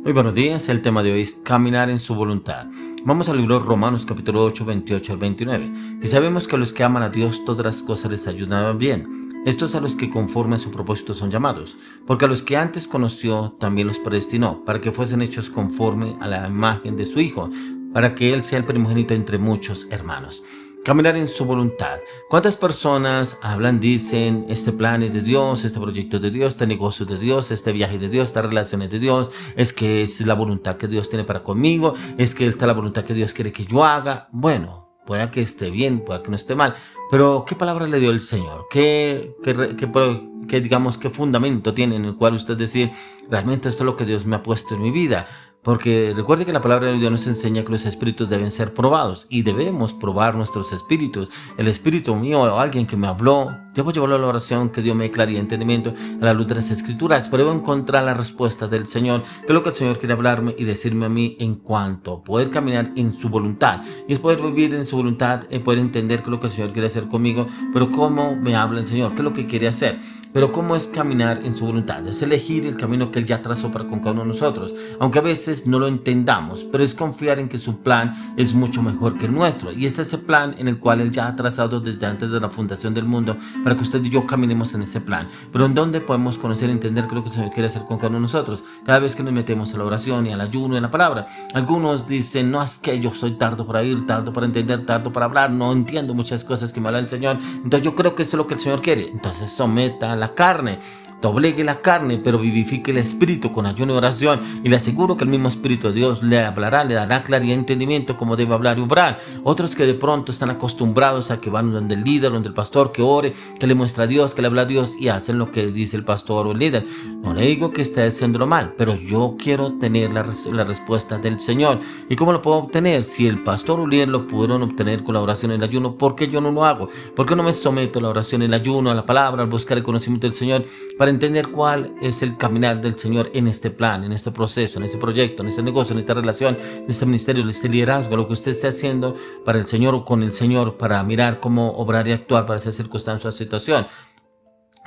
Muy buenos días, el tema de hoy es caminar en su voluntad. Vamos al libro de Romanos capítulo 8, 28 al 29. Y sabemos que a los que aman a Dios todas las cosas les ayudan bien. Estos a los que conforme a su propósito son llamados. Porque a los que antes conoció también los predestinó, para que fuesen hechos conforme a la imagen de su Hijo, para que Él sea el primogénito entre muchos hermanos. Caminar en su voluntad. ¿Cuántas personas hablan, dicen, este plan es de Dios, este proyecto es de Dios, este negocio es de Dios, este viaje es de Dios, esta relación es de Dios, es que esta es la voluntad que Dios tiene para conmigo, es que esta es la voluntad que Dios quiere que yo haga? Bueno, puede que esté bien, puede que no esté mal, pero ¿qué palabra le dio el Señor? ¿Qué digamos, qué fundamento tiene en el cual usted decide, realmente esto es lo que Dios me ha puesto en mi vida? Porque recuerde que la palabra de Dios nos enseña que los espíritus deben ser probados y debemos probar nuestros espíritus. El espíritu mío o alguien que me habló, debo llevarlo a la oración, que Dios me dé claridad y entendimiento a la luz de las escrituras, pero debo encontrar la respuesta del Señor, que es lo que el Señor quiere hablarme y decirme a mí en cuanto a poder caminar en su voluntad. Y es poder vivir en su voluntad, poder entender qué es lo que el Señor quiere hacer conmigo, pero cómo me habla el Señor, qué es lo que quiere hacer. Pero cómo es caminar en su voluntad, es elegir el camino que Él ya trazó para con cada uno de nosotros, aunque a veces no lo entendamos, pero es confiar en que su plan es mucho mejor que el nuestro, y es ese plan en el cual Él ya ha trazado desde antes de la fundación del mundo, para que usted y yo caminemos en ese plan. Pero ¿en dónde podemos conocer y entender qué es lo que el Señor quiere hacer con cada uno de nosotros? Cada vez que nos metemos a la oración y al ayuno y a la palabra. Algunos dicen, no, es que yo soy tardo para ir, tardo para entender, tardo para hablar, no entiendo muchas cosas que me habla el Señor, entonces yo creo que eso es lo que el Señor quiere. Entonces someta la carne, doblegue la carne, pero vivifique el espíritu con ayuno y oración, y le aseguro que el mismo Espíritu de Dios le hablará, le dará claridad y entendimiento cómo debe hablar y obrar. Otros que de pronto están acostumbrados a que van donde el líder, donde el pastor, que ore, que le muestra a Dios, que le habla a Dios, y hacen lo que dice el pastor o el líder. No le digo que esté haciéndolo mal, pero yo quiero tener la respuesta del Señor. ¿Y cómo lo puedo obtener? Si el pastor o el líder lo pudieron obtener con la oración y el ayuno, ¿por qué yo no lo hago? ¿Por qué no me someto a la oración y el ayuno, a la palabra, al buscar el conocimiento del Señor, para entender cuál es el caminar del Señor en este plan, en este proceso, en este proyecto, en este negocio, en esta relación, en este ministerio, en este liderazgo, lo que usted esté haciendo para el Señor o con el Señor, para mirar cómo obrar y actuar para esa circunstancia o situación?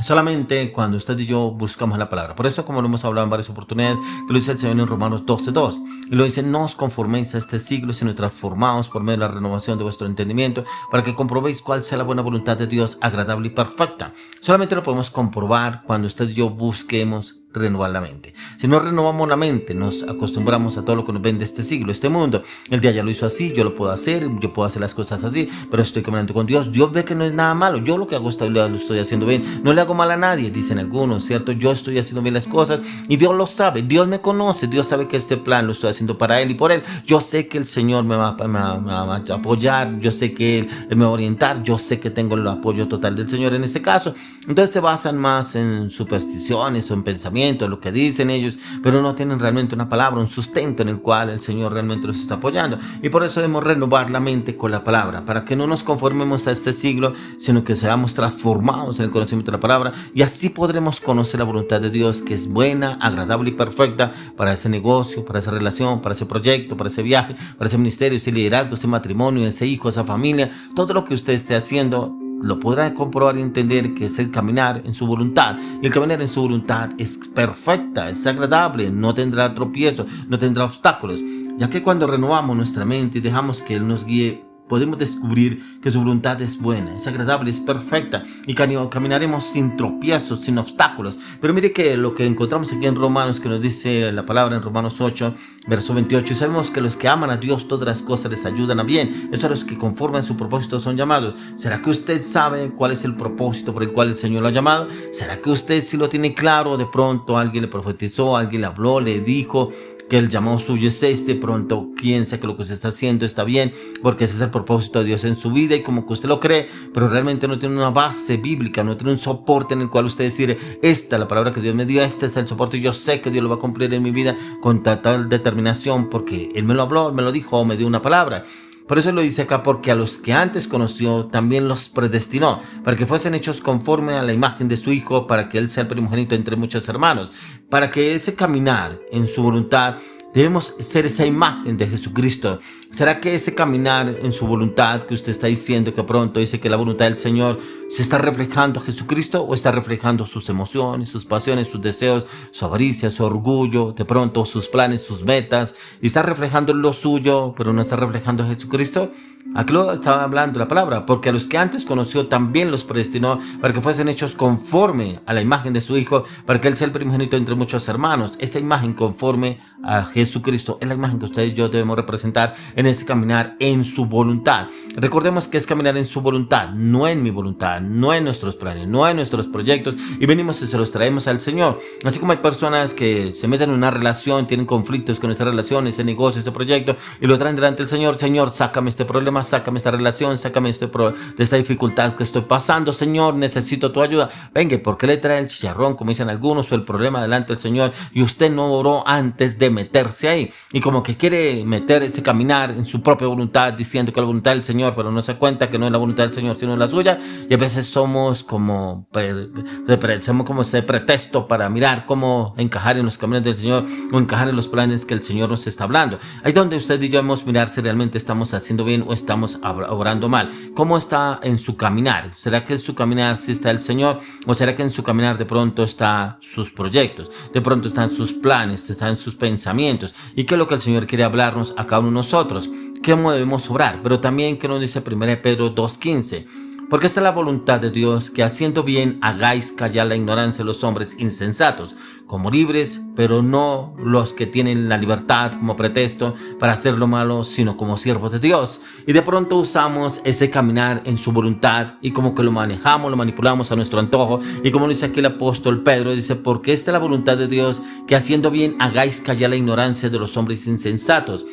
Solamente cuando usted y yo buscamos la palabra. Por eso, como lo hemos hablado en varias oportunidades, que lo dice el Señor en Romanos 12:2. Y lo dice, no os conforméis a este siglo, sino transformaos por medio de la renovación de vuestro entendimiento, para que comprobéis cuál sea la buena voluntad de Dios, agradable y perfecta. Solamente lo podemos comprobar cuando usted y yo busquemos renovar la mente. Si no renovamos la mente, nos acostumbramos a todo lo que nos vende este siglo, este mundo. El día ya lo hizo así, yo lo puedo hacer, yo puedo hacer las cosas así, pero estoy caminando con Dios. Dios ve que no es nada malo. Yo lo que hago lo estoy haciendo bien. No le hago mal a nadie, dicen algunos, ¿cierto? Yo estoy haciendo bien las cosas y Dios lo sabe. Dios me conoce. Dios sabe que este plan lo estoy haciendo para Él y por Él. Yo sé que el Señor me va a apoyar. Yo sé que Él me va a orientar. Yo sé que tengo el apoyo total del Señor en este caso. Entonces se basan más en supersticiones o en pensamientos, lo que dicen ellos, pero no tienen realmente una palabra, un sustento en el cual el Señor realmente los está apoyando. Y por eso debemos renovar la mente con la palabra, para que no nos conformemos a este siglo, sino que seamos transformados en el conocimiento de la palabra, y así podremos conocer la voluntad de Dios, que es buena, agradable y perfecta para ese negocio, para esa relación, para ese proyecto, para ese viaje, para ese ministerio, ese liderazgo, ese matrimonio, ese hijo, esa familia. Todo lo que usted esté haciendo lo podrá comprobar y entender que es el caminar en su voluntad. Y el caminar en su voluntad es perfecta, es agradable, no tendrá tropiezos, no tendrá obstáculos, ya que cuando renovamos nuestra mente y dejamos que Él nos guíe, podemos descubrir que su voluntad es buena, es agradable, es perfecta, y caminaremos sin tropiezos, sin obstáculos. Pero mire que lo que encontramos aquí en Romanos, que nos dice la palabra en Romanos 8, verso 28, y sabemos que los que aman a Dios todas las cosas les ayudan a bien. Esto a los que conforman su propósito son llamados. ¿Será que usted sabe cuál es el propósito por el cual el Señor lo ha llamado? ¿Será que usted sí lo tiene claro? De pronto alguien le profetizó, alguien le habló, le dijo que el llamado suyo es este, pronto piensa que lo que usted está haciendo está bien, porque ese es el propósito de Dios en su vida, y como que usted lo cree, pero realmente no tiene una base bíblica, no tiene un soporte en el cual usted decir, esta es la palabra que Dios me dio, este es el soporte, y yo sé que Dios lo va a cumplir en mi vida con tal determinación, porque Él me lo habló, me lo dijo, me dio una palabra. Por eso lo dice acá, porque a los que antes conoció también los predestinó, para que fuesen hechos conforme a la imagen de su Hijo, para que Él sea el primogénito entre muchos hermanos. Para que ese caminar en su voluntad, debemos ser esa imagen de Jesucristo. ¿Será que ese caminar en su voluntad que usted está diciendo, que pronto dice que la voluntad del Señor, se está reflejando a Jesucristo o está reflejando sus emociones, sus pasiones, sus deseos, su avaricia, su orgullo, de pronto sus planes, sus metas, y está reflejando lo suyo, pero no está reflejando a Jesucristo? Aquí lo estaba hablando la palabra, porque a los que antes conoció también los predestinó para que fuesen hechos conforme a la imagen de su Hijo, para que Él sea el primogénito entre muchos hermanos. Esa imagen conforme a Jesucristo es la imagen que usted y yo debemos representar en este caminar en su voluntad. Recordemos que es caminar en su voluntad, no en mi voluntad, no en nuestros planes, no en nuestros proyectos, y venimos y se los traemos al Señor. Así como hay personas que se meten en una relación, tienen conflictos con esa relación, ese negocio, ese proyecto, y lo traen delante del Señor. Señor, sácame este problema, sácame esta relación, sácame de esta dificultad que estoy pasando. Señor, necesito tu ayuda. Venga, ¿por qué le trae el chicharrón, como dicen algunos, o el problema delante del Señor, y usted no oró antes de meterse ahí? Y como que quiere meter ese caminar en su propia voluntad, diciendo que es la voluntad del Señor, pero no se cuenta que no es la voluntad del Señor, sino la suya. Y a veces somos como ese pretexto para mirar cómo encajar en los caminos del Señor o encajar en los planes que el Señor nos está hablando. Ahí donde usted y yo debemos mirar si realmente estamos haciendo bien o estamos obrando mal. ¿Cómo está en su caminar? ¿Será que en su caminar sí está el Señor? ¿O será que en su caminar de pronto están sus proyectos? De pronto están sus planes, están sus pensamientos. ¿Y qué es lo que el Señor quiere hablarnos a cada uno de nosotros? ¿Cómo debemos obrar? Pero también, ¿qué nos dice 1 Pedro 2:15? Porque esta es la voluntad de Dios, que haciendo bien hagáis callar la ignorancia de los hombres insensatos, como libres, pero no los que tienen la libertad como pretexto para hacer lo malo, sino como siervos de Dios. Y de pronto usamos ese caminar en su voluntad y como que lo manejamos, lo manipulamos a nuestro antojo. Y como dice aquí el apóstol Pedro, dice, porque esta es la voluntad de Dios, que haciendo bien hagáis callar la ignorancia de los hombres insensatos.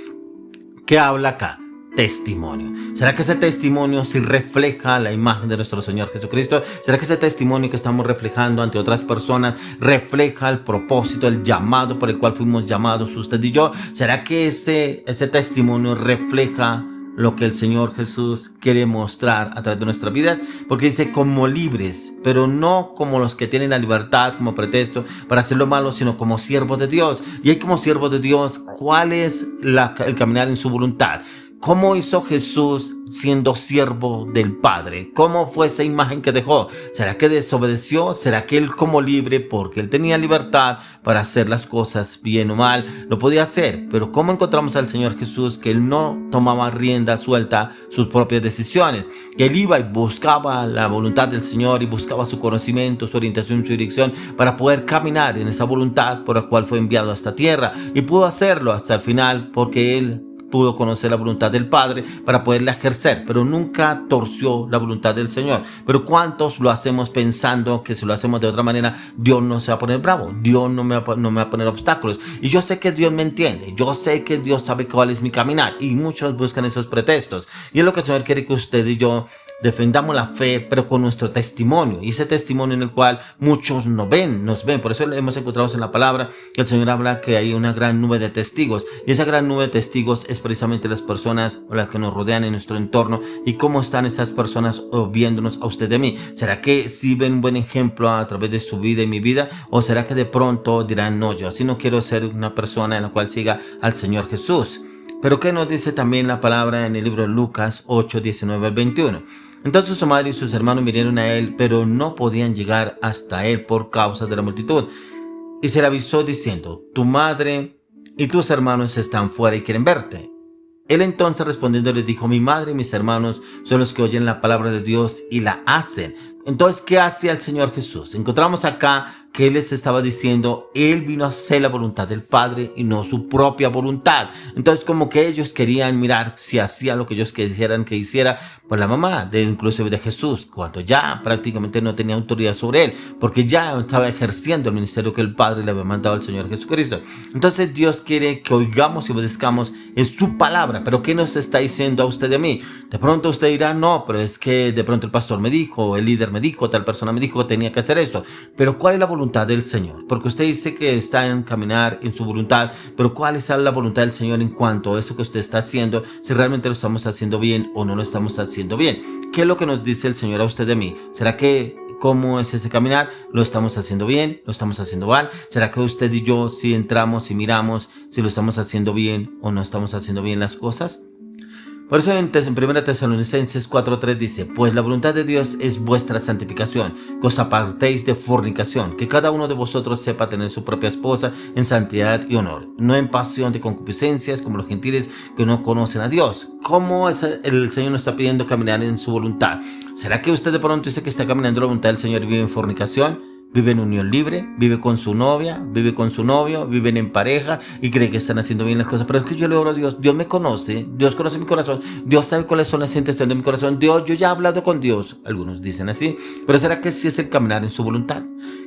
¿Qué habla acá? Testimonio. ¿Será que ese testimonio sí refleja la imagen de nuestro Señor Jesucristo? ¿Será que ese testimonio que estamos reflejando ante otras personas refleja el propósito, el llamado por el cual fuimos llamados usted y yo? ¿Será que ese testimonio refleja lo que el Señor Jesús quiere mostrar a través de nuestras vidas? Porque dice como libres, pero no como los que tienen la libertad como pretexto para hacer lo malo, sino como siervos de Dios. Y ahí como siervos de Dios, ¿cuál es el caminar en su voluntad? ¿Cómo hizo Jesús siendo siervo del Padre? ¿Cómo fue esa imagen que dejó? ¿Será que desobedeció? ¿Será que él como libre, porque él tenía libertad para hacer las cosas bien o mal, lo podía hacer? Pero ¿cómo encontramos al Señor Jesús que él no tomaba rienda suelta sus propias decisiones? Que él iba y buscaba la voluntad del Señor y buscaba su conocimiento, su orientación, su dirección para poder caminar en esa voluntad por la cual fue enviado a esta tierra. Y pudo hacerlo hasta el final porque él pudo conocer la voluntad del Padre para poderla ejercer, pero nunca torció la voluntad del Señor. Pero ¿cuántos lo hacemos pensando que si lo hacemos de otra manera, Dios no se va a poner bravo? Dios no me va a poner obstáculos. Y yo sé que Dios me entiende, yo sé que Dios sabe cuál es mi caminar, y muchos buscan esos pretextos. Y es lo que el Señor quiere que usted y yo defendamos la fe, pero con nuestro testimonio, y ese testimonio en el cual muchos nos ven. Por eso hemos encontrado en la palabra que el Señor habla que hay una gran nube de testigos, y esa gran nube de testigos es precisamente las personas o las que nos rodean en nuestro entorno. Y cómo están estas personas viéndonos a usted y a mí. ¿Será que sí ven un buen ejemplo a través de su vida y mi vida? ¿O será que de pronto dirán, no, yo así no quiero ser una persona en la cual siga al Señor Jesús? Pero ¿qué nos dice también la palabra en el libro de Lucas 8, 19 al 21? Entonces su madre y sus hermanos vinieron a él, pero no podían llegar hasta él por causa de la multitud. Y se le avisó diciendo, tu madre y tus hermanos están fuera y quieren verte. Él entonces respondiendo les dijo, mi madre y mis hermanos son los que oyen la palabra de Dios y la hacen. Entonces, ¿qué hace el Señor Jesús? Encontramos acá que Él les estaba diciendo, Él vino a hacer la voluntad del Padre y no su propia voluntad. Entonces, como que ellos querían mirar si hacía lo que ellos quisieran que hiciera, pues la mamá inclusive de Jesús, cuando ya prácticamente no tenía autoridad sobre Él, porque ya estaba ejerciendo el ministerio que el Padre le había mandado al Señor Jesucristo. Entonces, Dios quiere que oigamos y obedezcamos en su palabra. Pero ¿qué nos está diciendo a usted y a mí? De pronto usted dirá, no, pero es que de pronto el pastor me dijo, el líder me dijo, tal persona me dijo que tenía que hacer esto. Pero ¿cuál es la voluntad del Señor? Porque usted dice que está en caminar en su voluntad, pero ¿cuál es la voluntad del Señor en cuanto a eso que usted está haciendo? Si realmente lo estamos haciendo bien o no lo estamos haciendo bien. ¿Qué es lo que nos dice el Señor a usted y a mí? ¿Será que cómo es ese caminar? ¿Lo estamos haciendo bien? ¿Lo estamos haciendo mal? ¿Será que usted y yo si entramos y miramos si lo estamos haciendo bien o no estamos haciendo bien las cosas? Por eso en 1 Tesalonicenses 4:3 dice, pues la voluntad de Dios es vuestra santificación, que os apartéis de fornicación, que cada uno de vosotros sepa tener su propia esposa en santidad y honor, no en pasión de concupiscencias como los gentiles que no conocen a Dios. ¿Cómo el Señor nos está pidiendo caminar en su voluntad? ¿Será que usted de pronto dice que está caminando en la voluntad del Señor y vive en fornicación? Vive en unión libre, vive con su novia, vive con su novio, viven en pareja y cree que están haciendo bien las cosas. Pero es que yo le oro a Dios, Dios me conoce, Dios conoce mi corazón, Dios sabe cuáles son las intenciones de mi corazón, Dios, yo ya he hablado con Dios. Algunos dicen así, pero ¿será que sí es el caminar en su voluntad?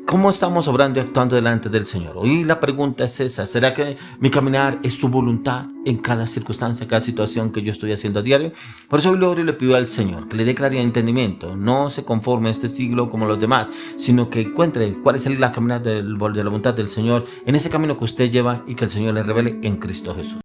¿Cómo estamos obrando y actuando delante del Señor? Hoy la pregunta es esa, ¿será que mi caminar es su voluntad en cada circunstancia, cada situación que yo estoy haciendo a diario? Por eso hoy le oro y le pido al Señor que le dé claridad y entendimiento, no se conforme a este siglo como los demás, sino que encuentre cuál es la caminar de la voluntad del Señor en ese camino que usted lleva y que el Señor le revele en Cristo Jesús.